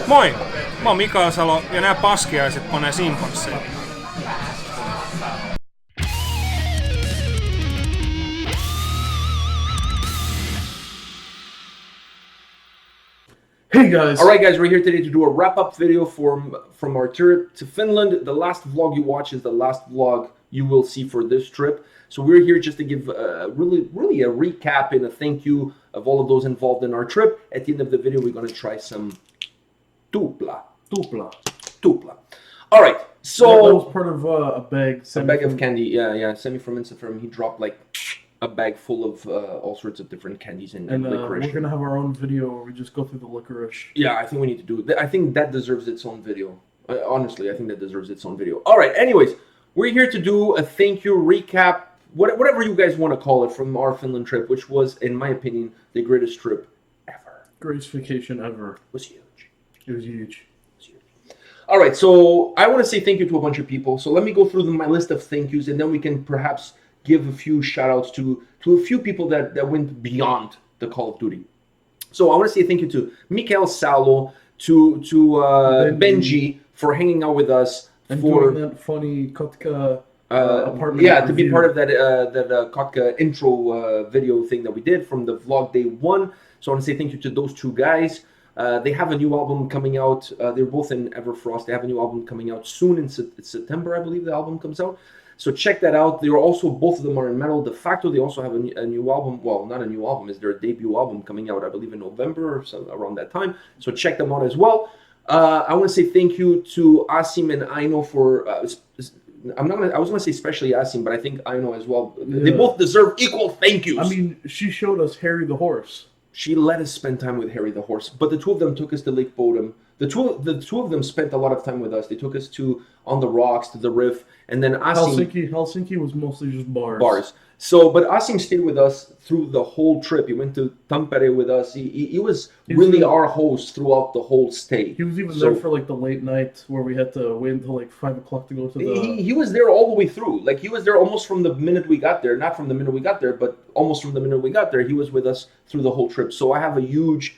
Moi! Mä oon Mikael Salo ja nämä paskiaiset panee simpanssiin. Hey guys! Alright guys, we're here today to do a wrap-up video from our trip to Finland. The last vlog you watch is the last vlog you will see for this trip. So we're here just to give really a recap and a thank you of all of those involved in our trip. At the end of the video, we're going to try some tupla. Alright, so... that was part of a bag. A bag of candy, yeah. Semi from Instagram, he dropped like a bag full of all sorts of different candies and licorice. We're gonna have our own video where we just go through the licorice. Yeah, I think we need to do it. I think that deserves its own video. Honestly, I think that deserves its own video. All right, anyways, we're here to do a thank you recap, whatever you guys want to call it, from our Finland trip, which was, in my opinion, the greatest trip ever. Greatest vacation ever. It was huge. It was huge. All right, so I want to say thank you to a bunch of people. So let me go through my list of thank yous, and then we can perhaps give a few shout-outs to a few people that went beyond the Call of Duty. So I want to say thank you to Mikael Salo, to Benji for hanging out with us. And for doing that funny Kotka apartment yeah, review. to be part of that Kotka intro video thing that we did from the vlog day 1. So I want to say thank you to those two guys. They have a new album coming out. They're both in Everfrost. They have a new album coming out soon in September, I believe the album comes out. So check that out. They're also, both of them are in metal. De facto, they also have a new album. Well, not a new album. It's their debut album coming out, I believe, in November or so, around that time. So check them out as well. I want to say thank you to Asim and Aino for... I was going to say especially Asim, but I think Aino as well. Yeah. They both deserve equal thank yous. I mean, she showed us Harry the horse. She let us spend time with Harry the horse, but the two of them took us to Lake Borden. The two of them spent a lot of time with us. They took us on the rocks, to the Riff, and then Asim... Helsinki was mostly just bars. So, but Asim stayed with us through the whole trip. He went to Tampere with us. He was really our host throughout the whole stay. He was even there for like the late night where we had to wait until like 5 o'clock to go to the... He was there all the way through. Like, he was there almost from the minute we got there. Not from the minute we got there, but almost from the minute we got there. He was with us through the whole trip. So I have a huge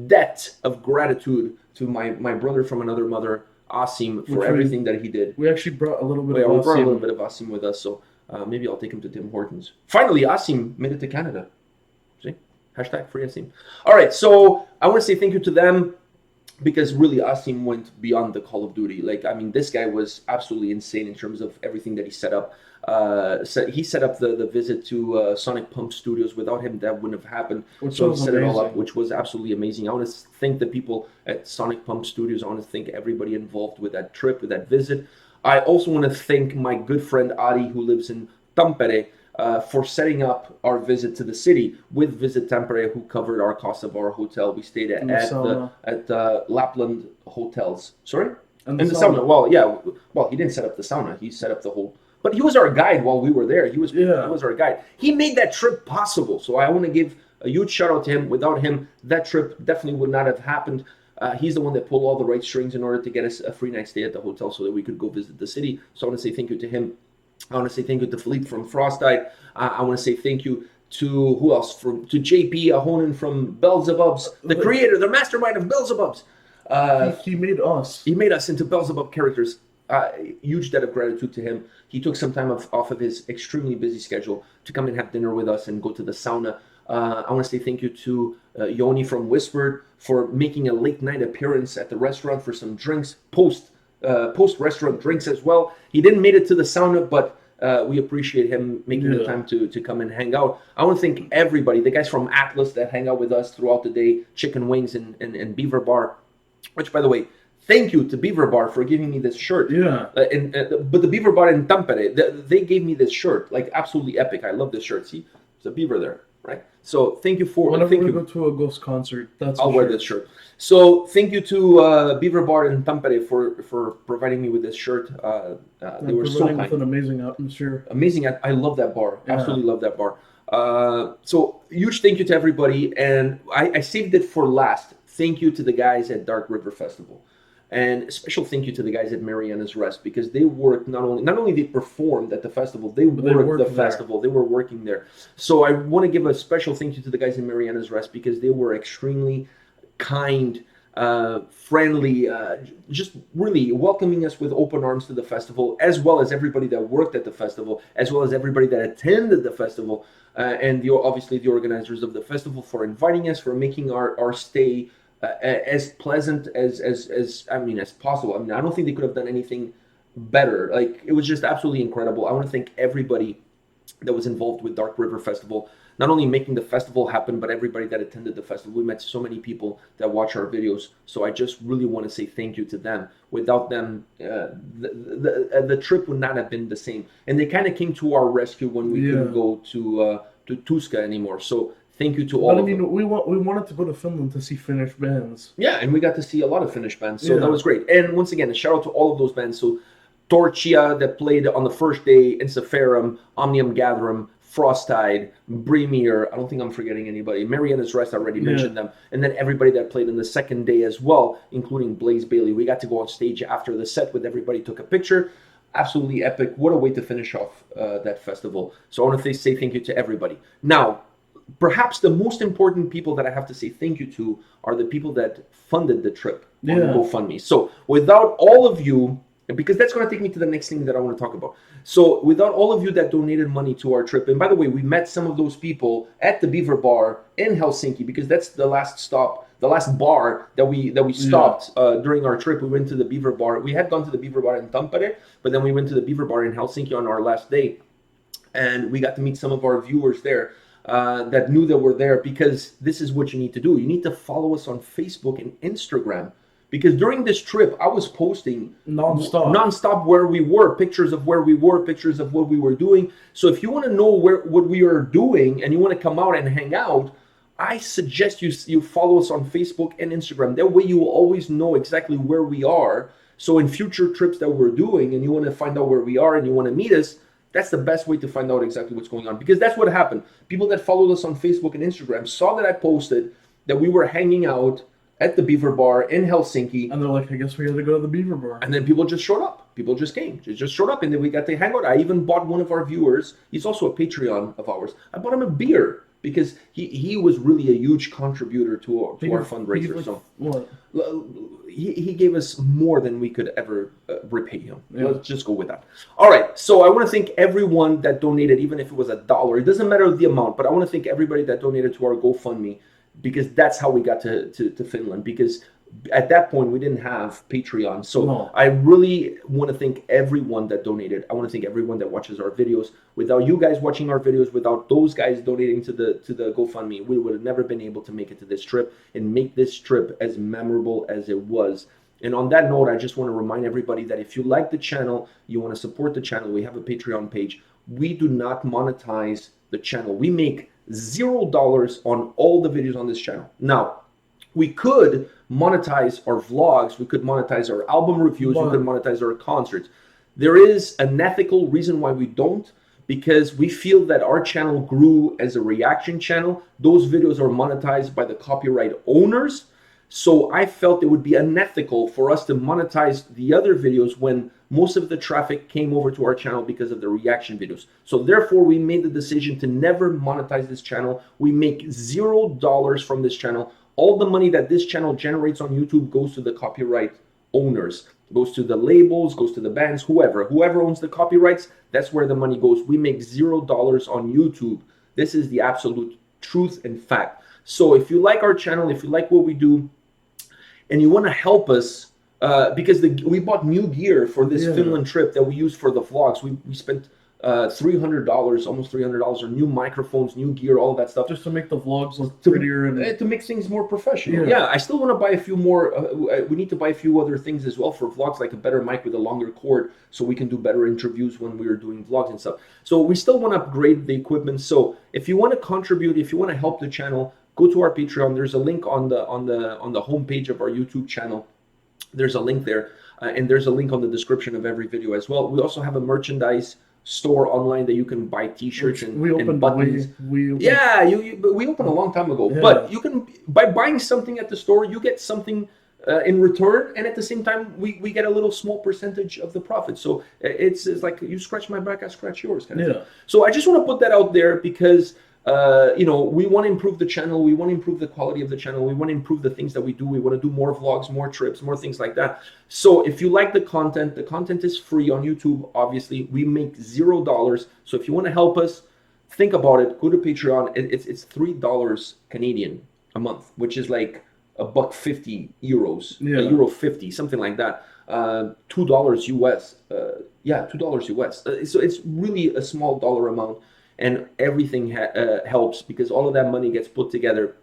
debt of gratitude to my brother from another mother, Asim, for everything that he did. We actually brought a little bit of Asim. Asim. We brought a little bit of Asim with us, so maybe I'll take him to Tim Hortons. Finally, Asim made it to Canada. See? Hashtag free Asim. All right, so I want to say thank you to them because really Asim went beyond the Call of Duty. Like, I mean, this guy was absolutely insane in terms of everything that he set up. He set up the visit to Sonic Pump Studios. Without him, that wouldn't have happened. So he set it all up, which was absolutely amazing. I want to thank the people at Sonic Pump Studios. I want to thank everybody involved with that trip, with that visit. I also want to thank my good friend Ari, who lives in Tampere, for setting up our visit to the city with Visit Tampere, who covered our cost of our hotel. We stayed at the Lapland hotels. Sorry? In the sauna. Well, yeah. Well, he didn't set up the sauna. He set up the whole... But he was our guide while we were there. He was our guide. He made that trip possible. So I want to give a huge shout out to him. Without him, that trip definitely would not have happened. He's the one that pulled all the right strings in order to get us a free night stay at the hotel so that we could go visit the city. So I want to say thank you to him. I want to say thank you to Philippe from Frostite. I want to say thank you to, who else? To JP Ahonen from Beelzebubs, the creator, the mastermind of Beelzebubs. He made us. He made us into Beelzebub characters. Huge debt of gratitude to him. He took some time off of his extremely busy schedule to come and have dinner with us and go to the sauna. I want to say thank you to Yoni from Whispered for making a late night appearance at the restaurant for some drinks, post restaurant drinks as well. He didn't make it to the sauna, but we appreciate him making the time to come and hang out. I want to thank everybody, the guys from Atlas that hang out with us throughout the day, Chicken Wings and Beaver Bar, which, by the way, thank you to Beaver Bar for giving me this shirt. Yeah. But the Beaver Bar in Tampere, they gave me this shirt, like absolutely epic. I love this shirt. See, there's a beaver there, right? So thank you for... Whenever we go to a Ghost concert, I'll wear this shirt. So thank you to Beaver Bar in Tampere for providing me with this shirt. They were so kind. With an amazing atmosphere. Amazing. I love that bar. Yeah. Absolutely love that bar. So huge thank you to everybody. And I saved it for last. Thank you to the guys at Dark River Festival. And a special thank you to the guys at Mariana's Rest, because they worked not only they performed at the festival, they worked the festival. They were working there. So I want to give a special thank you to the guys in Mariana's Rest because they were extremely kind friendly, just really welcoming us with open arms to the festival, as well as everybody that worked at the festival, as well as everybody that attended the festival, and obviously the organizers of the festival for inviting us, for making our stay as pleasant as possible. I mean, I don't think they could have done anything better. Like, it was just absolutely incredible. I want to thank everybody that was involved with Dark River Festival, not only making the festival happen, but everybody that attended the festival. We met so many people that watch our videos, so I just really want to say thank you to them. Without them, the trip would not have been the same. And they kind of came to our rescue when we couldn't go to Tuska anymore. So thank you to all of them. We wanted to go to Finland to see Finnish bands. Yeah, and we got to see a lot of Finnish bands, so that was great. And once again, a shout out to all of those bands. So Torchia, that played on the first day, Encepharum, Omnium Gatherum, Frostide, Brimir, I don't think I'm forgetting anybody. Mariana's Rest, I already mentioned them. And then everybody that played on the second day as well, including Blaze Bailey. We got to go on stage after the set with everybody, took a picture. Absolutely epic. What a way to finish off that festival. So I want to say thank you to everybody. Now, perhaps the most important people that I have to say thank you to are the people that funded the trip on GoFundMe. So without all of you, because that's going to take me to the next thing that I want to talk about. So without all of you that donated money to our trip, and by the way, we met some of those people at the Beaver Bar in Helsinki, because that's the last stop, the last bar that we stopped during our trip. We went to the Beaver Bar. We had gone to the Beaver Bar in Tampere, but then we went to the Beaver Bar in Helsinki on our last day, and we got to meet some of our viewers there that knew that we're there, because this is what you need to do. You need to follow us on Facebook and Instagram. Because during this trip, I was posting non-stop where we were, pictures of where we were, pictures of what we were doing. So if you want to know what we are doing and you want to come out and hang out, I suggest you follow us on Facebook and Instagram. That way you will always know exactly where we are. So in future trips that we're doing and you want to find out where we are and you want to meet us, that's the best way to find out exactly what's going on. Because that's what happened. People that followed us on Facebook and Instagram saw that I posted that we were hanging out at the Beaver Bar in Helsinki. And they're like, I guess we got to go to the Beaver Bar. And then people just showed up. People just came. Just showed up, and then we got to hang out. I even bought one of our viewers. He's also a Patreon of ours. I bought him a beer because he was really a huge contributor to our fundraiser. Like, so what? He gave us more than we could ever repay him. Yeah. Let's just go with that. All right. So I want to thank everyone that donated, even if it was $1. It doesn't matter the amount, but I want to thank everybody that donated to our GoFundMe, because that's how we got to Finland. Because at that point, we didn't have Patreon. So I really want to thank everyone that donated. I want to thank everyone that watches our videos. Without you guys watching our videos, without those guys donating to the GoFundMe, we would have never been able to make it to this trip and make this trip as memorable as it was. And on that note, I just want to remind everybody that if you like the channel, you want to support the channel, we have a Patreon page. We do not monetize the channel. We make $0 on all the videos on this channel. Now, we could monetize our vlogs, we could monetize our album reviews, we could monetize our concerts. There is an ethical reason why we don't, because we feel that our channel grew as a reaction channel. Those videos are monetized by the copyright owners. So I felt it would be unethical for us to monetize the other videos when most of the traffic came over to our channel because of the reaction videos. So therefore, we made the decision to never monetize this channel. We make $0 from this channel. All the money that this channel generates on YouTube goes to the copyright owners, goes to the labels, goes to the bands, whoever owns the copyrights, that's where the money goes. We make $0 on YouTube. This is the absolute truth and fact. So if you like our channel, if you like what we do, and you want to help us, because we bought new gear for this Finland trip that we use for the vlogs. We spent $300, almost $300 on new microphones, new gear, all that stuff. Just to make the vlogs look prettier and to make things more professional. Yeah, I still want to buy a few more. We need to buy a few other things as well for vlogs, like a better mic with a longer cord, so we can do better interviews when we are doing vlogs and stuff. So we still want to upgrade the equipment. So if you want to contribute, if you want to help the channel, go to our Patreon. There's a link on the homepage of our YouTube channel. There's a link there, and there's a link on the description of every video as well. We also have a merchandise store online that you can buy T-shirts and buttons. We opened a long time ago, but you can, by buying something at the store, you get something in return, and at the same time we get a little small percentage of the profit. So it's like you scratch my back, I scratch yours kind of thing. So I just want to put that out there because we want to improve the channel. We want to improve the quality of the channel. We want to improve the things that we do. We want to do more vlogs, more trips, more things like that. So if you like the content is free on YouTube. Obviously, we make $0. So if you want to help us, think about it. Go to Patreon. It's $3 Canadian a month, which is like €1.50, €1.50, something like that. $2 US. $2 US. So it's really a small dollar amount. And everything helps because all of that money gets put together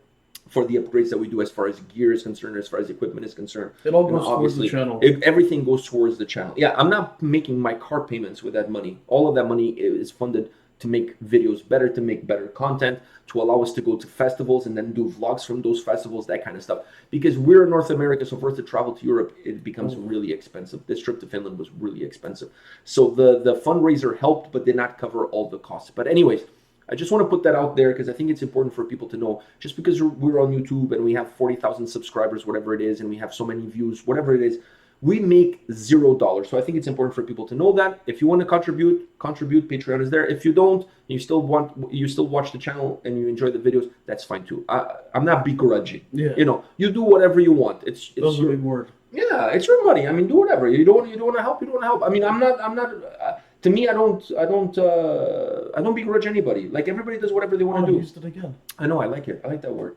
for the upgrades that we do as far as gear is concerned, as far as equipment is concerned. It all goes towards the channel. Everything goes towards the channel. Yeah, I'm not making my car payments with that money. All of that money is funded to make videos better, to make better content, to allow us to go to festivals and then do vlogs from those festivals, that kind of stuff. Because we're in North America, so for us to travel to Europe, it becomes really expensive. This trip to Finland was really expensive. So the fundraiser helped, but did not cover all the costs. But anyways, I just want to put that out there because I think it's important for people to know, just because we're on YouTube and we have 40,000 subscribers, whatever it is, and we have so many views, whatever it is, we make $0. So I think it's important for people to know that. If you want to contribute, Patreon is there. If you don't, you still watch the channel and you enjoy the videos, that's fine too. I'm not begrudging. Yeah. You do whatever you want. It's Those are big word. Yeah, it's your money. I mean, do whatever. You don't want to help, you don't want to help. I mean, I'm not to me, I don't begrudge anybody. Like, everybody does whatever they want to do. I used it again. I know, I like it. I like that word.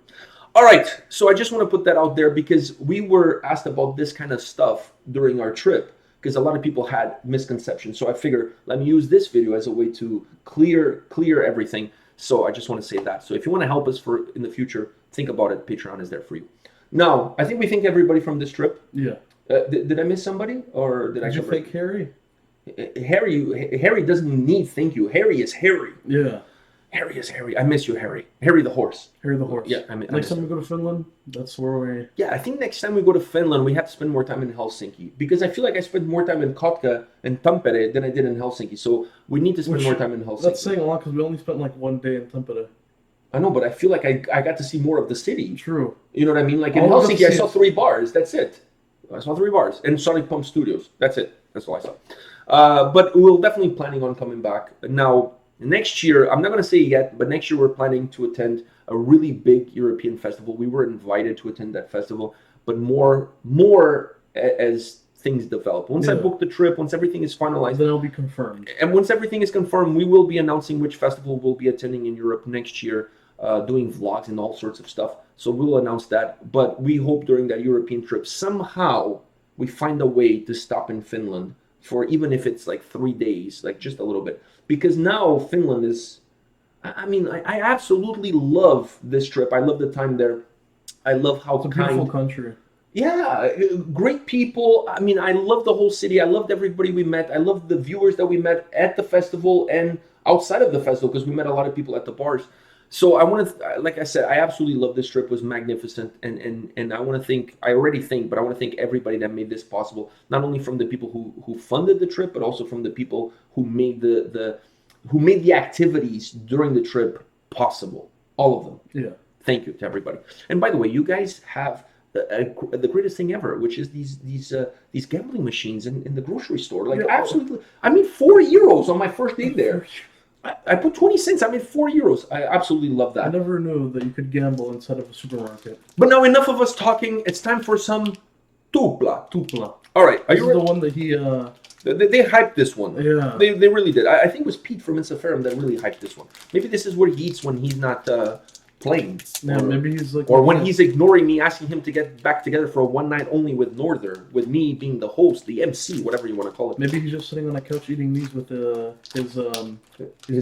All right, so I just want to put that out there because we were asked about this kind of stuff during our trip because a lot of people had misconceptions. So I figure let me use this video as a way to clear everything. So I just want to say that. So if you want to help us in the future, think about it. Patreon is there for you. Now, I think we thank everybody from this trip. Yeah. Did I miss somebody or did I you thank Harry? Harry doesn't need thank you. Harry is Harry. Yeah. Harry is Harry. I miss you, Harry. Harry the horse. Harry the horse. Yeah. Next time we go to Finland, that's where we... Yeah, I think next time we go to Finland, we have to spend more time in Helsinki. Because I feel like I spent more time in Kotka and Tampere than I did in Helsinki. So we need to spend more time in Helsinki. That's saying a lot because we only spent like 1 day in Tampere. I know, but I feel like I got to see more of the city. True. You know what I mean? Like in Helsinki, I saw 3 bars. That's it. I saw 3 bars. And Sonic Pump Studios. That's it. That's all I saw. But we're definitely planning on coming back. Now, next year, I'm not going to say yet, but next year we're planning to attend a really big European festival. We were invited to attend that festival, but more as things develop. Once I book the trip, once everything is finalized, then it'll be confirmed. And once everything is confirmed, we will be announcing which festival we'll be attending in Europe next year, doing vlogs and all sorts of stuff. So we'll announce that. But we hope during that European trip, somehow we find a way to stop in Finland for even if it's like 3 days, like just a little bit. Because now Finland is, I absolutely love this trip. I love the time there. I love how it's a beautiful country. Yeah, great people. I mean, I love the whole city. I loved everybody we met. I loved the viewers that we met at the festival and outside of the festival because we met a lot of people at the bars. So I want to, like I said, I absolutely love this trip. It was magnificent, and I want to thank. I already thank, but I want to thank everybody that made this possible. Not only from the people who funded the trip, but also from the people who made the activities during the trip possible. All of them. Yeah. Thank you to everybody. And by the way, you guys have the greatest thing ever, which is these gambling machines in the grocery store. Like absolutely, I made €4 on my first day there. I put 20 cents. I made €4. I absolutely love that. I never knew that you could gamble inside of a supermarket. But now enough of us talking. It's time for some tupla. Tupla. All right. This is the one that he... They hyped this one. Yeah. They really did. I think it was Pete from Insaferum that really hyped this one. Maybe this is where he eats when he's not playing. Yeah, maybe he's like... Or when he's ignoring me, asking him to get back together for a one night only with Norther, with me being the host, the MC, whatever you want to call it. Maybe he's just sitting on a couch eating these with his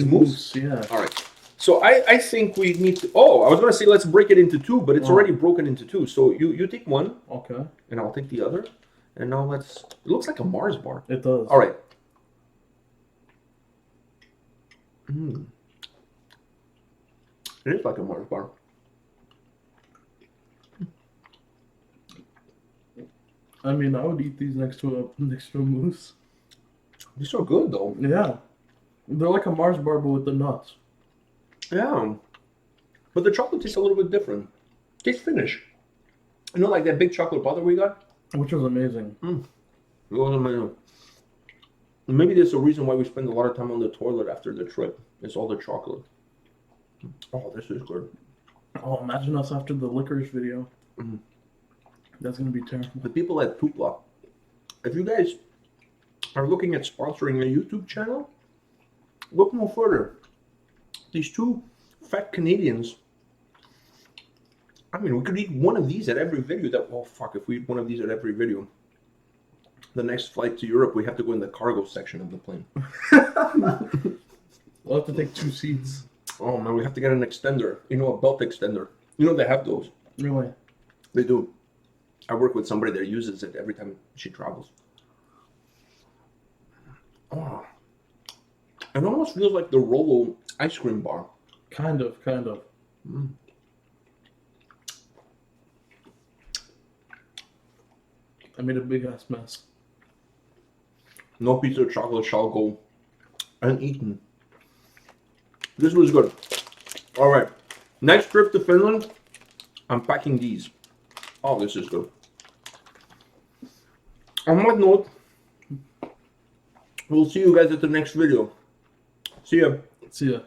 moose. Yeah. All right. So I think we need to... Oh, I was going to say let's break it into 2, but it's already broken into 2. So you take one. Okay. And I'll take the other. And now let's... It looks like a Mars bar. It does. All right. It is like a Mars bar. I mean, I would eat these next to a moose. These are good though. Yeah, they're like a Mars bar but with the nuts. Yeah, but the chocolate tastes a little bit different. Tastes Finnish. You know, like that big chocolate bar that we got, which was amazing. It was amazing. Maybe there's a reason why we spend a lot of time on the toilet after the trip. It's all the chocolate. Oh, this is good. Oh, imagine us after the licorice video. Mhm. That's gonna be terrible. The people at Poopla, if you guys are looking at sponsoring a YouTube channel, look no further. These two fat Canadians. I mean, we could eat one of these at every video. Oh fuck! If we eat one of these at every video, the next flight to Europe, we have to go in the cargo section of the plane. We'll have to take 2 seats. Oh man, we have to get an extender. You know, a belt extender. You know they have those. Really? They do. I work with somebody that uses it every time she travels. Oh, it almost feels like the Rolo ice cream bar. Kind of. Mm. I made a big ass mess. No piece of chocolate shall go uneaten. This was good. All right, next trip to Finland, I'm packing these. Oh, this is good. On that note, we'll see you guys at the next video. See ya. See ya.